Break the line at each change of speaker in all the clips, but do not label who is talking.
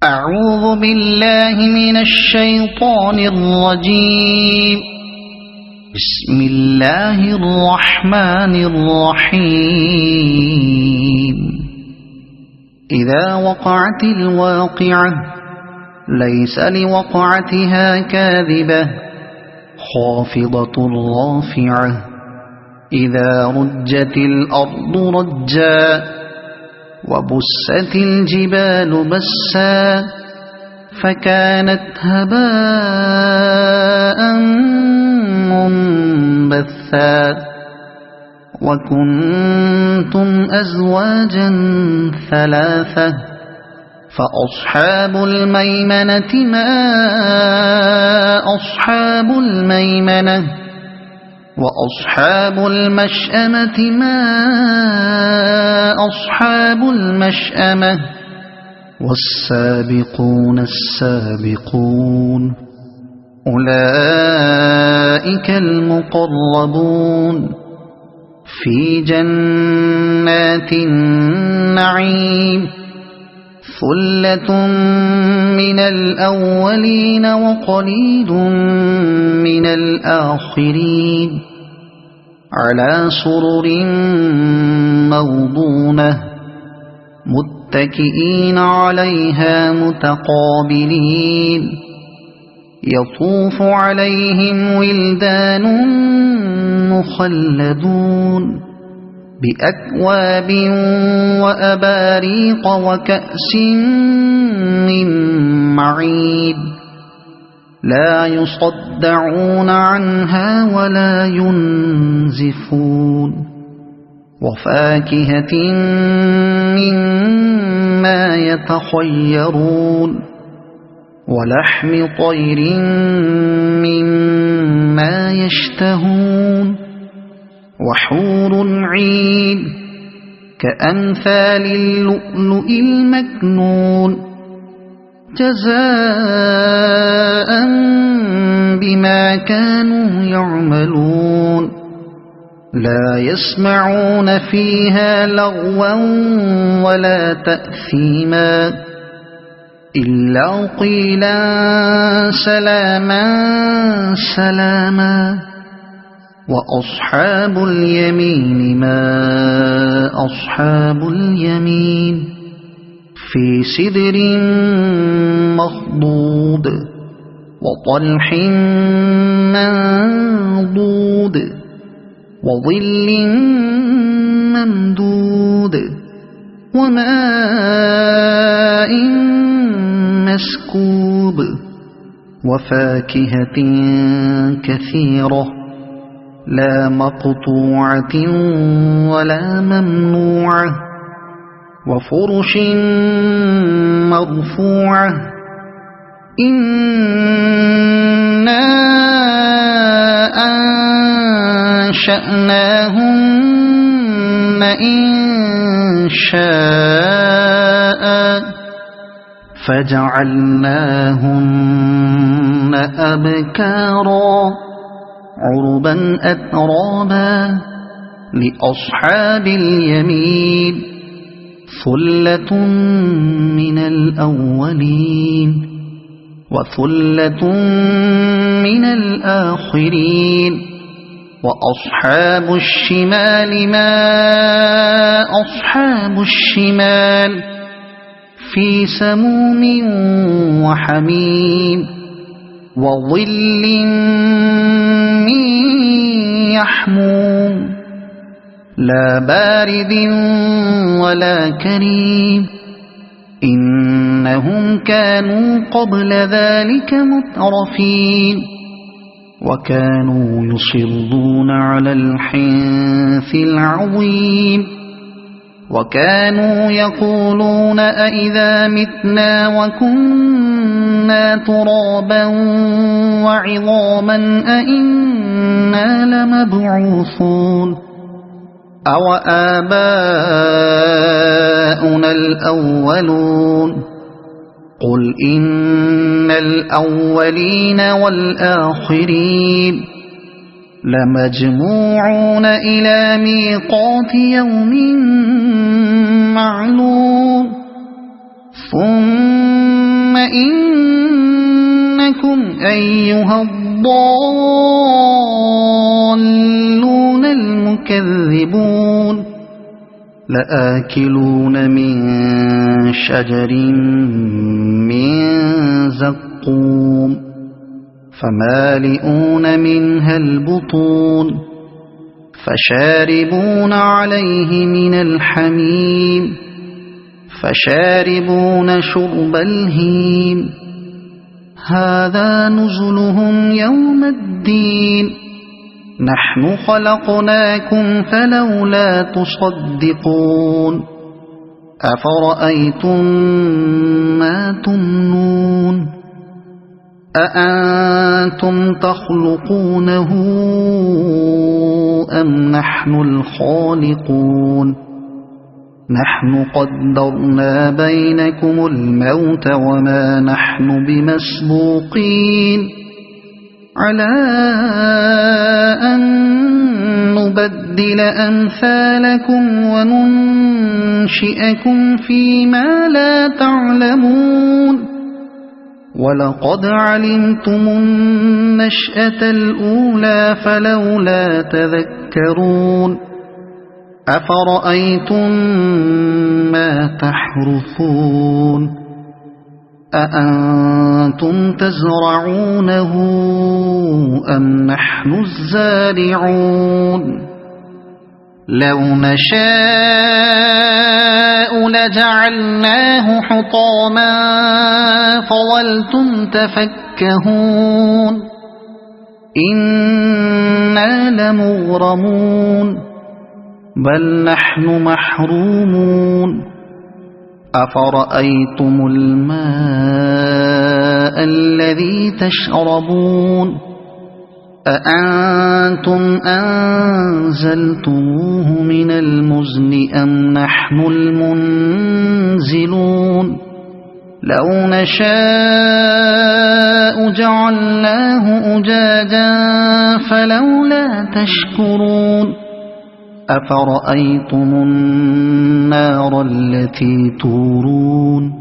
أعوذ بالله من الشيطان الرجيم. بسم الله الرحمن الرحيم. إذا وقعت الواقعة ليس لوقعتها كاذبة خافضة رافعة إذا رجت الأرض رجا وبست الجبال بسا فكانت هباء منبثا وكنتم أزواجا ثلاثة فأصحاب الميمنة ما أصحاب الميمنة وأصحاب المشأمة ما أصحاب المشأمة والسابقون السابقون أولئك المقربون في جنات النعيم ثلة من الأولين وقليل من الآخرين على سرر موضونة متكئين عليها متقابلين يطوف عليهم ولدان مخلدون بأكواب وأباريق وكأس من معين لا يصدعون عنها ولا ينزفون وفاكهة مما يتخيرون ولحم طير مما يشتهون وحور عين كأمثال اللؤلؤ المكنون جزاء بما كانوا يعملون لا يسمعون فيها لغوا ولا تأثيما إلا قيلا سلاما سلاما وأصحاب اليمين ما أصحاب اليمين في سدر مخضود وطلح منضود وظل ممدود وماء مسكوب وفاكهة كثيرة لا مقطوعة ولا ممنوعة وفرش مرفوعة إنا أنشأناهن إنشاء فجعلناهن أبكارا عربا أترابا لأصحاب اليمين ثلة من الأولين وثلة من الآخرين وأصحاب الشمال ما أصحاب الشمال في سموم وحميم وظل من يحموم لا بارد ولا كريم إنهم كانوا قبل ذلك مترفين وكانوا يصرون على الحنث العظيم وكانوا يقولون أئذا متنا وكنا ترابا وعظاما أئنا لمبعوثون أو آباؤنا الأولون قل إن الأولين والآخرين لمجموعون إلى ميقات يوم معلوم ثم إنكم أيها الضالون المكذبون لآكلون من شجر من زقوم فمالئون منها البطون فشاربون عليه من الحميم فشاربون شرب الهيم هذا نزلهم يوم الدين نحن خلقناكم فلولا تصدقون أفرأيتم ما تمنون أأنتم تخلقونه أم نحن الخالقون نحن قدرنا بينكم الموت وما نحن بمسبوقين على أن نبدل أمثالكم وننشئكم فيما لا تعلمون ولقد علمتم النشأة الأولى فلولا تذكرون أفرأيتم ما تحرثون أأنتم تزرعونه أم نحن الزارعون لو نشاء لجعلناه حطاما فظلتم تفكهون إنا لمغرمون بل نحن محرومون أفرأيتم الماء الذي تشربون أأنتم أنزلتموه من المزن أم نحن المنزلون لو نشاء جعلناه أجاجا فلولا تشكرون أفرأيتم النار التي تورون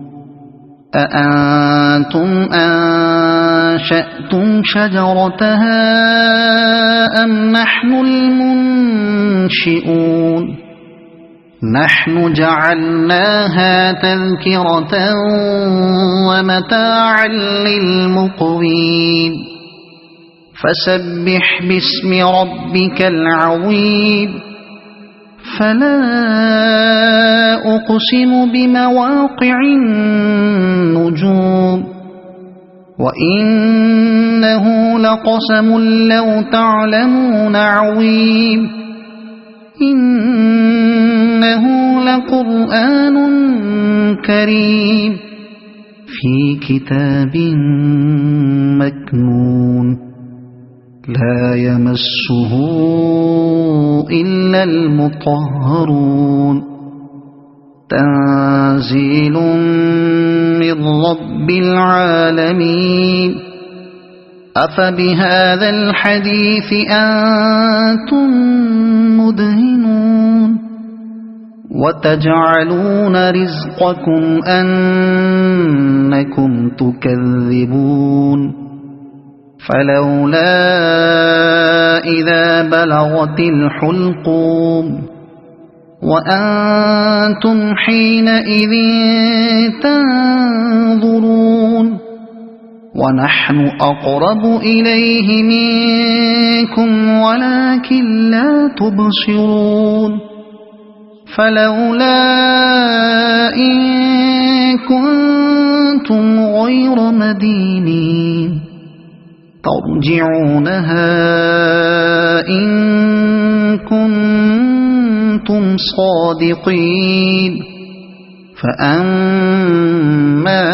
أأنتم أنشأتم شجرتها أم نحن المنشئون نحن جعلناها تذكرة ومتاعا للمقوين فسبح باسم ربك العظيم فلا أقسم بمواقع النجوم وإنه لقسم لو تعلمون عظيم إنه لقرآن كريم في كتاب مكنون لا يمسه إلا المطهرون تنزيل من رب العالمين أفبهذا الحديث أنتم مدهنون وتجعلون رزقكم أنكم تكذبون فلولا إذا بلغت الحلقوم وأنتم حينئذ تنظرون ونحن أقرب إليه منكم ولكن لا تبصرون فلولا إن كنتم غير مدينين ترجعونها إن كنتم صادقين فأما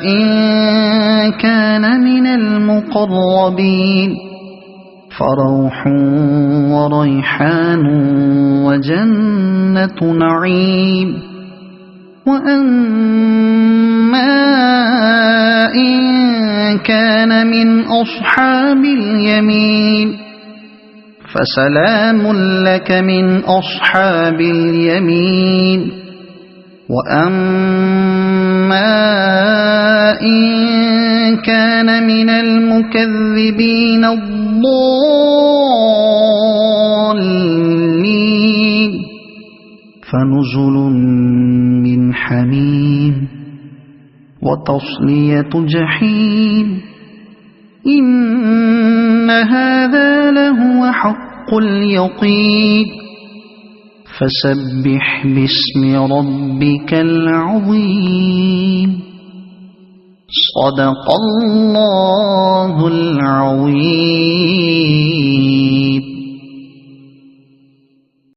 إن كان من المقربين فروح وريحان وجنة نعيم وأما إن كان من أصحاب اليمين فسلام لك من أصحاب اليمين وأما إن كان من المكذبين الضالين فنزل من حميم وتصلية جحيم إن هذا لهو حق اليقين فسبح باسم ربك العظيم صدق الله العظيم.